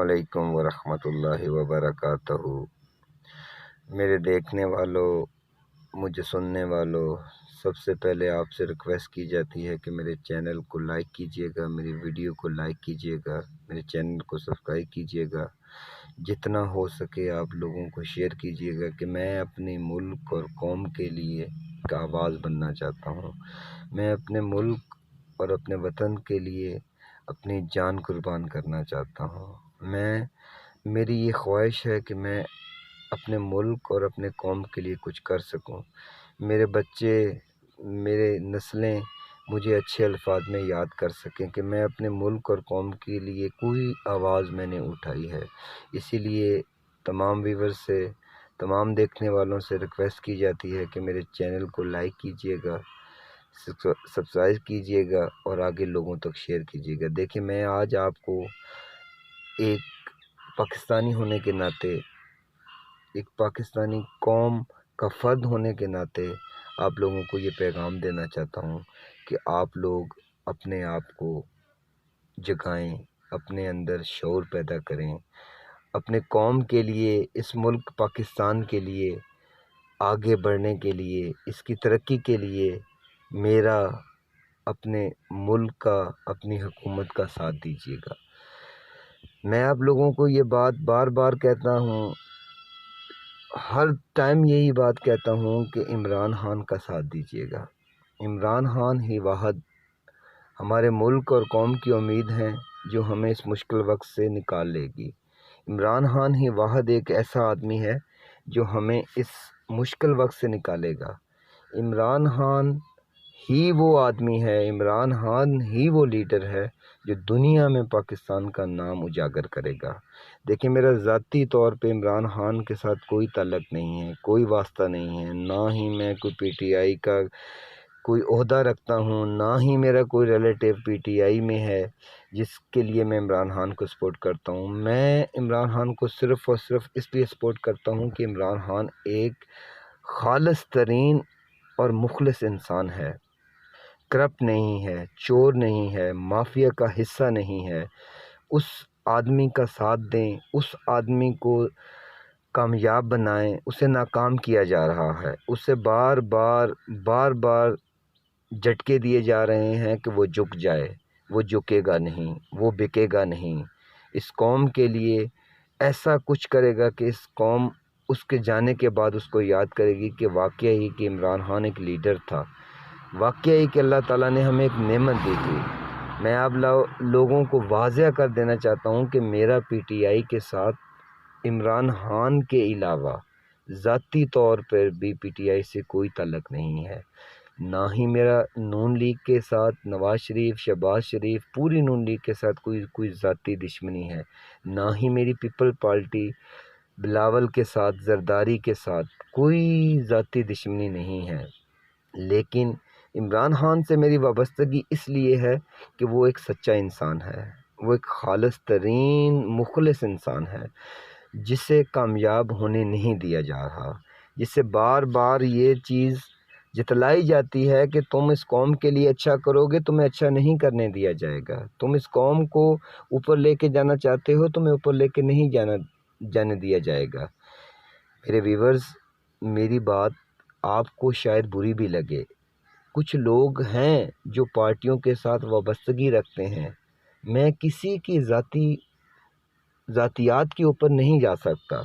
علیکم ورحمۃ اللہ وبرکاتہ۔ میرے دیکھنے والوں، مجھے سننے والوں، سب سے پہلے آپ سے ریکویسٹ کی جاتی ہے کہ میرے چینل کو لائک کیجیے گا، میری ویڈیو کو لائک کیجیے گا، میرے چینل کو سبسکرائب کیجیے گا، جتنا ہو سکے آپ لوگوں کو شیئر کیجیے گا کہ میں اپنے ملک اور قوم کے لیے ایک آواز بننا چاہتا ہوں۔ میں اپنے ملک اور اپنے وطن کے لیے اپنی جان قربان کرنا چاہتا ہوں۔ میری یہ خواہش ہے کہ میں اپنے ملک اور اپنے قوم کے لیے کچھ کر سکوں، میرے بچے، میرے نسلیں مجھے اچھے الفاظ میں یاد کر سکیں کہ میں اپنے ملک اور قوم کے لیے کوئی آواز میں نے اٹھائی ہے۔ اسی لیے تمام ویور سے، تمام دیکھنے والوں سے ریکویسٹ کی جاتی ہے کہ میرے چینل کو لائک کیجیے گا، سبسکرائب کیجیے گا اور آگے لوگوں تک شیئر کیجیے گا۔ دیکھیں، میں آج آپ کو ایک پاکستانی ہونے کے ناطے، ایک پاکستانی قوم کا فرد ہونے کے ناطے آپ لوگوں کو یہ پیغام دینا چاہتا ہوں کہ آپ لوگ اپنے آپ کو جگائیں، اپنے اندر شعور پیدا کریں، اپنے قوم کے لیے، اس ملک پاکستان کے لیے آگے بڑھنے کے لیے، اس کی ترقی کے لیے میرا، اپنے ملک کا، اپنی حکومت کا ساتھ دیجیے گا۔ میں آپ لوگوں کو یہ بات بار بار کہتا ہوں، ہر ٹائم یہی بات کہتا ہوں کہ عمران خان کا ساتھ دیجیے گا۔ عمران خان ہی واحد ہمارے ملک اور قوم کی امید ہیں جو ہمیں اس مشکل وقت سے نکال لے گی۔ عمران خان ہی واحد ایک ایسا آدمی ہے جو ہمیں اس مشکل وقت سے نکالے گا۔ عمران خان ہی وہ آدمی ہے، عمران خان ہی وہ لیڈر ہے جو دنیا میں پاکستان کا نام اجاگر کرے گا۔ دیکھیں، میرا ذاتی طور پہ عمران خان کے ساتھ کوئی تعلق نہیں ہے، کوئی واسطہ نہیں ہے، نہ ہی میں کوئی پی ٹی آئی کا کوئی عہدہ رکھتا ہوں، نہ ہی میرا کوئی ریلیٹیو پی ٹی آئی میں ہے جس کے لیے میں عمران خان کو سپورٹ کرتا ہوں۔ میں عمران خان کو صرف اور صرف اس لیے سپورٹ کرتا ہوں کہ عمران خان ایک خالص ترین اور مخلص انسان ہے، کرپٹ نہیں ہے، چور نہیں ہے، مافیا کا حصہ نہیں ہے۔ اس آدمی کا ساتھ دیں، اس آدمی کو کامیاب بنائیں۔ اسے ناکام کیا جا رہا ہے، اسے بار بار جھٹکے دیے جا رہے ہیں کہ وہ جھک جائے، وہ جھکے گا نہیں، وہ بکے گا نہیں۔ اس قوم کے لیے ایسا کچھ کرے گا کہ اس قوم اس کے جانے کے بعد اس کو یاد کرے گی کہ واقعہ ہی کہ عمران خان ایک لیڈر تھا، واقعہ ہی کہ اللہ تعالیٰ نے ہمیں ایک نعمت دی تھی۔ میں آپ لوگوں کو واضح کر دینا چاہتا ہوں کہ میرا پی ٹی آئی کے ساتھ عمران خان کے علاوہ ذاتی طور پر بھی پی ٹی آئی سے کوئی تعلق نہیں ہے، نہ ہی میرا نون لیگ کے ساتھ، نواز شریف، شہباز شریف، پوری نون لیگ کے ساتھ کوئی ذاتی دشمنی ہے، نہ ہی میری پیپل پارٹی بلاول کے ساتھ، زرداری کے ساتھ کوئی ذاتی دشمنی نہیں ہے۔ لیکن عمران خان سے میری وابستگی اس لیے ہے کہ وہ ایک سچا انسان ہے، وہ ایک خالص ترین مخلص انسان ہے جسے کامیاب ہونے نہیں دیا جا رہا، جسے بار بار یہ چیز جتلائی جاتی ہے کہ تم اس قوم کے لیے اچھا کرو گے، تمہیں اچھا نہیں کرنے دیا جائے گا، تم اس قوم کو اوپر لے کے جانا چاہتے ہو، تمہیں اوپر لے کے نہیں جانے دیا جائے گا۔ میرے ویورز، میری بات آپ کو شاید بری بھی لگے، کچھ لوگ ہیں جو پارٹیوں کے ساتھ وابستگی رکھتے ہیں، میں کسی کی ذاتیات کے اوپر نہیں جا سکتا،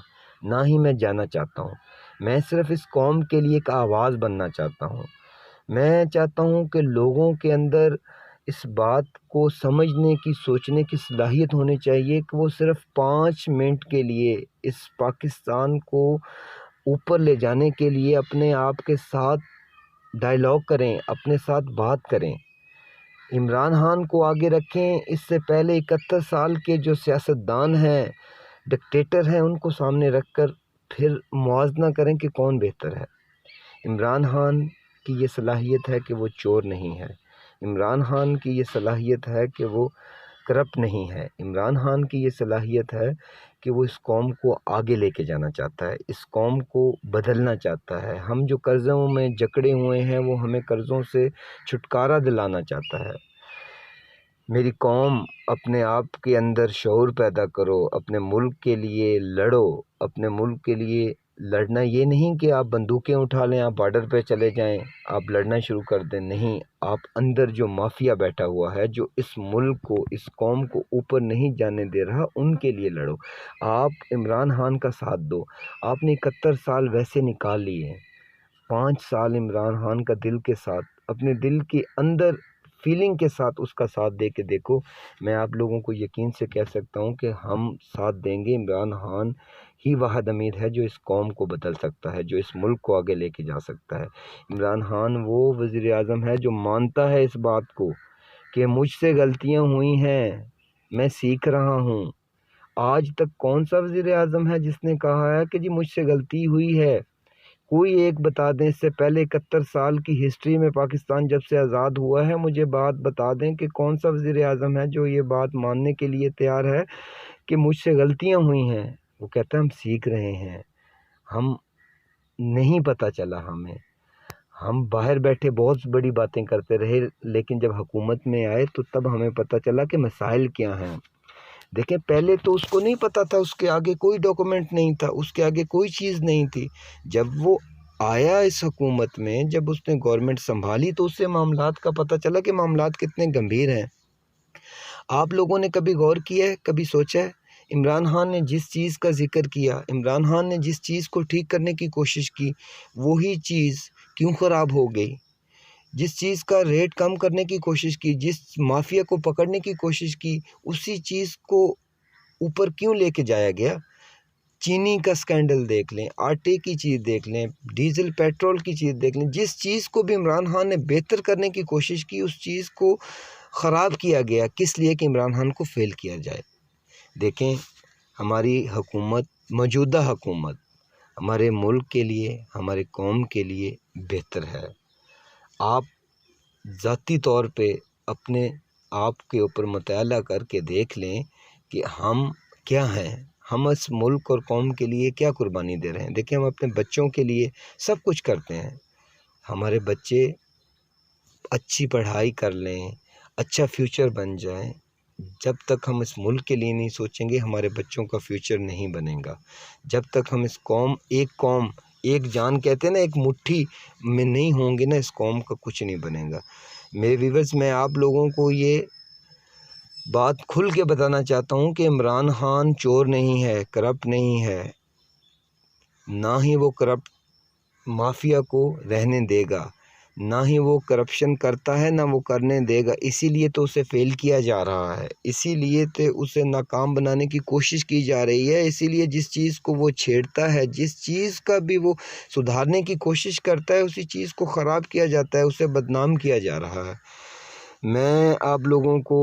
نہ ہی میں جانا چاہتا ہوں۔ میں صرف اس قوم کے لیے ایک آواز بننا چاہتا ہوں۔ میں چاہتا ہوں کہ لوگوں کے اندر اس بات کو سمجھنے کی، سوچنے کی صلاحیت ہونی چاہیے کہ وہ صرف 5 منٹ کے لیے اس پاکستان کو اوپر لے جانے کے لیے اپنے آپ کے ساتھ ڈائلاگ کریں، اپنے ساتھ بات کریں، عمران خان کو آگے رکھیں۔ اس سے پہلے 71 سال کے جو سیاستدان ہیں، ڈکٹیٹر ہیں، ان کو سامنے رکھ کر پھر موازنہ کریں کہ کون بہتر ہے۔ عمران خان کی یہ صلاحیت ہے کہ وہ چور نہیں ہے، عمران خان کی یہ صلاحیت ہے کہ وہ کرپٹ نہیں ہے، عمران خان کی یہ صلاحیت ہے کہ وہ اس قوم کو آگے لے کے جانا چاہتا ہے، اس قوم کو بدلنا چاہتا ہے۔ ہم جو قرضوں میں جکڑے ہوئے ہیں، وہ ہمیں قرضوں سے چھٹکارا دلانا چاہتا ہے۔ میری قوم، اپنے آپ کے اندر شعور پیدا کرو، اپنے ملک کے لیے لڑو۔ اپنے ملک کے لیے لڑنا یہ نہیں کہ آپ بندوقیں اٹھا لیں، آپ بارڈر پہ چلے جائیں، آپ لڑنا شروع کر دیں، نہیں، آپ اندر جو مافیا بیٹھا ہوا ہے، جو اس ملک کو، اس قوم کو اوپر نہیں جانے دے رہا، ان کے لیے لڑو۔ آپ عمران خان کا ساتھ دو۔ آپ نے 71 سال ویسے نکال لیے، 5 سال عمران خان کا دل کے ساتھ، اپنے دل کے اندر فیلنگ کے ساتھ اس کا ساتھ دے کے دیکھو۔ میں آپ لوگوں کو یقین سے کہہ سکتا ہوں کہ ہم ساتھ دیں گے۔ عمران خان ہی واحد امید ہے جو اس قوم کو بدل سکتا ہے، جو اس ملک کو آگے لے کے جا سکتا ہے۔ عمران خان وہ وزیر اعظم ہے جو مانتا ہے اس بات کو کہ مجھ سے غلطیاں ہوئی ہیں، میں سیکھ رہا ہوں۔ آج تک کون سا وزیر اعظم ہے جس نے کہا ہے کہ جی مجھ سے غلطی ہوئی ہے؟ کوئی ایک بتا دیں، اس سے پہلے 71 سال کی ہسٹری میں پاکستان جب سے آزاد ہوا ہے، مجھے بات بتا دیں کہ کون سا وزیر اعظم ہے جو یہ بات ماننے کے لیے تیار ہے کہ مجھ سے غلطیاں ہوئی ہیں۔ وہ کہتا ہے ہم سیکھ رہے ہیں، ہم نہیں پتہ چلا ہمیں، ہم باہر بیٹھے بہت بڑی باتیں کرتے رہے، لیکن جب حکومت میں آئے تو تب ہمیں پتہ چلا کہ مسائل کیا ہیں۔ دیکھیں پہلے تو اس کو نہیں پتہ تھا، اس کے آگے کوئی ڈاکومنٹ نہیں تھا، اس کے آگے کوئی چیز نہیں تھی۔ جب وہ آیا اس حکومت میں، جب اس نے گورنمنٹ سنبھالی تو اس سے معاملات کا پتہ چلا کہ معاملات کتنے گمبھیر ہیں۔ آپ لوگوں نے کبھی غور کیا ہے، کبھی سوچا ہے عمران خان نے جس چیز کا ذکر کیا، عمران خان نے جس چیز کو ٹھیک کرنے کی کوشش کی، وہی چیز کیوں خراب ہو گئی؟ جس چیز کا ریٹ کم کرنے کی کوشش کی، جس مافیا کو پکڑنے کی کوشش کی، اسی چیز کو اوپر کیوں لے کے جایا گیا؟ چینی کا سکینڈل دیکھ لیں، آٹے کی چیز دیکھ لیں، ڈیزل پیٹرول کی چیز دیکھ لیں، جس چیز کو بھی عمران خان نے بہتر کرنے کی کوشش کی، اس چیز کو خراب کیا گیا۔ کس لیے؟ کہ عمران خان کو فیل کیا جائے۔ دیکھیں ہماری حکومت، موجودہ حکومت ہمارے ملک کے لیے، ہمارے قوم کے لیے بہتر ہے۔ آپ ذاتی طور پہ اپنے آپ کے اوپر مطالعہ کر کے دیکھ لیں کہ ہم کیا ہیں، ہم اس ملک اور قوم کے لیے کیا قربانی دے رہے ہیں۔ دیکھیں ہم اپنے بچوں کے لیے سب کچھ کرتے ہیں، ہمارے بچے اچھی پڑھائی کر لیں، اچھا فیوچر بن جائیں۔ جب تک ہم اس ملک کے لیے نہیں سوچیں گے، ہمارے بچوں کا فیوچر نہیں بنے گا۔ جب تک ہم اس قوم، ایک جان کہتے ہیں نا، ایک مٹھی میں نہیں ہوں گے نا، اس قوم کا کچھ نہیں بنے گا۔ میرے ویورز، میں آپ لوگوں کو یہ بات کھل کے بتانا چاہتا ہوں کہ عمران خان چور نہیں ہے، کرپٹ نہیں ہے، نہ ہی وہ کرپٹ مافیا کو رہنے دے گا، نہ ہی وہ کرپشن کرتا ہے، نہ وہ کرنے دے گا۔ اسی لیے تو اسے فیل کیا جا رہا ہے، اسی لیے تو اسے ناکام بنانے کی کوشش کی جا رہی ہے، اسی لیے جس چیز کو وہ چھیڑتا ہے، جس چیز کا بھی وہ سدھارنے کی کوشش کرتا ہے، اسی چیز کو خراب کیا جاتا ہے، اسے بدنام کیا جا رہا ہے۔ میں آپ لوگوں کو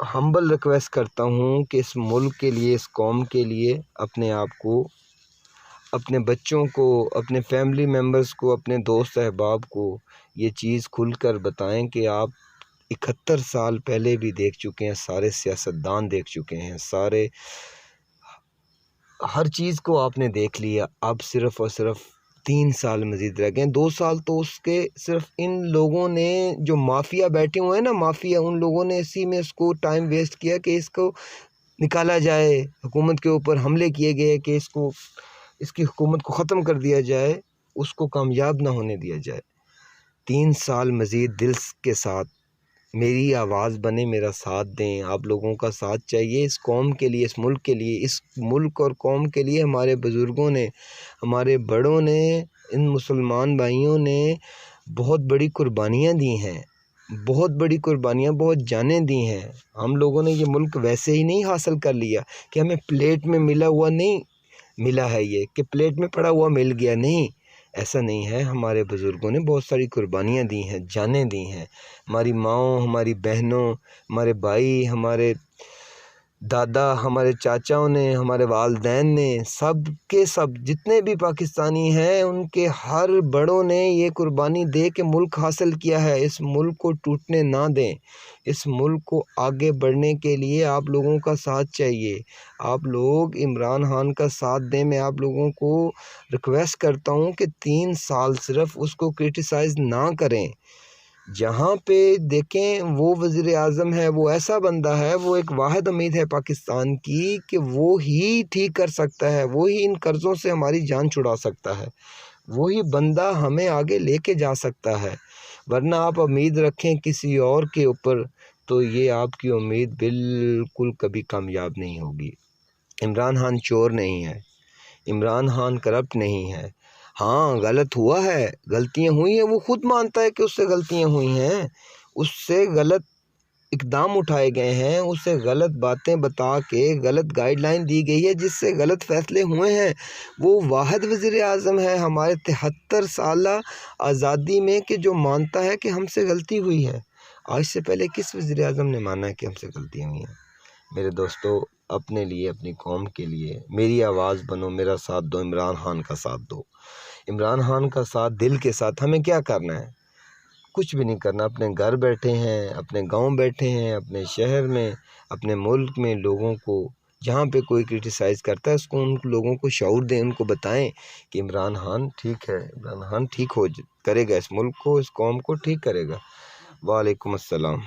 ہمبل ریکویسٹ کرتا ہوں کہ اس ملک کے لیے، اس قوم کے لیے اپنے آپ کو، اپنے بچوں کو، اپنے فیملی ممبرز کو، اپنے دوست احباب کو یہ چیز کھل کر بتائیں کہ آپ 71 سال پہلے بھی دیکھ چکے ہیں، سارے سیاستدان دیکھ چکے ہیں، سارے ہر چیز کو آپ نے دیکھ لیا، اب صرف اور صرف 3 سال مزید رہ گئے۔ 2 سال تو اس کے صرف ان لوگوں نے، جو مافیا بیٹھے ہوئے ہیں نا، مافیا، ان لوگوں نے اسی میں اس کو ٹائم ویسٹ کیا کہ اس کو نکالا جائے، حکومت کے اوپر حملے کیے گئے کہ اس کی حکومت کو ختم کر دیا جائے، اس کو کامیاب نہ ہونے دیا جائے۔ 3 سال مزید دل کے ساتھ میری آواز بنے، میرا ساتھ دیں، آپ لوگوں کا ساتھ چاہیے اس قوم کے لیے، اس ملک کے لیے، اس ملک اور قوم کے لیے ہمارے بزرگوں نے، ہمارے بڑوں نے، ان مسلمان بھائیوں نے بہت بڑی قربانیاں دی ہیں، بہت بڑی قربانیاں، بہت جانیں دی ہیں۔ ہم لوگوں نے یہ ملک ویسے ہی نہیں حاصل کر لیا کہ ہمیں پلیٹ میں ملا ہوا نہیں ملا ہے، یہ کہ پلیٹ میں پڑا ہوا مل گیا، نہیں، ایسا نہیں ہے۔ ہمارے بزرگوں نے بہت ساری قربانیاں دی ہیں، جانیں دی ہیں، ہماری ماؤں، ہماری بہنوں، ہمارے بھائی، ہمارے دادا، ہمارے چاچاؤں نے، ہمارے والدین نے، سب کے سب جتنے بھی پاکستانی ہیں، ان کے ہر بڑوں نے یہ قربانی دے کے ملک حاصل کیا ہے۔ اس ملک کو ٹوٹنے نہ دیں، اس ملک کو آگے بڑھنے کے لیے آپ لوگوں کا ساتھ چاہیے۔ آپ لوگ عمران خان کا ساتھ دیں۔ میں آپ لوگوں کو ریکویسٹ کرتا ہوں کہ 3 سال صرف اس کو کرٹیسائز نہ کریں، جہاں پہ دیکھیں وہ وزیر اعظم ہے، وہ ایسا بندہ ہے، وہ ایک واحد امید ہے پاکستان کی کہ وہ ہی ٹھیک کر سکتا ہے، وہی ان قرضوں سے ہماری جان چھڑا سکتا ہے، وہی بندہ ہمیں آگے لے کے جا سکتا ہے۔ ورنہ آپ امید رکھیں کسی اور کے اوپر تو یہ آپ کی امید بالکل کبھی کامیاب نہیں ہوگی۔ عمران خان چور نہیں ہے، عمران خان کرپٹ نہیں ہے۔ ہاں غلط ہوا ہے، غلطیاں ہوئی ہیں، وہ خود مانتا ہے کہ اس سے غلطیاں ہوئی ہیں، اس سے غلط اقدام اٹھائے گئے ہیں، اس سے غلط باتیں بتا کے غلط گائیڈ لائن دی گئی ہے جس سے غلط فیصلے ہوئے ہیں۔ وہ واحد وزیر اعظم ہے ہمارے 73 سالہ آزادی میں کہ جو مانتا ہے کہ ہم سے غلطی ہوئی ہے۔ آج سے پہلے کس وزیر اعظم نے مانا ہے کہ ہم سے غلطیاں ہوئی ہیں؟ میرے دوستو، اپنے لیے، اپنی قوم کے لیے میری آواز بنو، میرا ساتھ دو، عمران خان کا ساتھ دو۔ عمران خان کا ساتھ دل کے ساتھ۔ ہمیں کیا کرنا ہے؟ کچھ بھی نہیں کرنا، اپنے گھر بیٹھے ہیں، اپنے گاؤں بیٹھے ہیں، اپنے شہر میں، اپنے ملک میں لوگوں کو جہاں پہ کوئی کرٹیسائز کرتا ہے اس کو، ان لوگوں کو شعور دیں، ان کو بتائیں کہ عمران خان ٹھیک ہے، عمران خان ٹھیک کرے گا، اس ملک کو، اس قوم کو ٹھیک کرے گا۔ وعلیکم السلام۔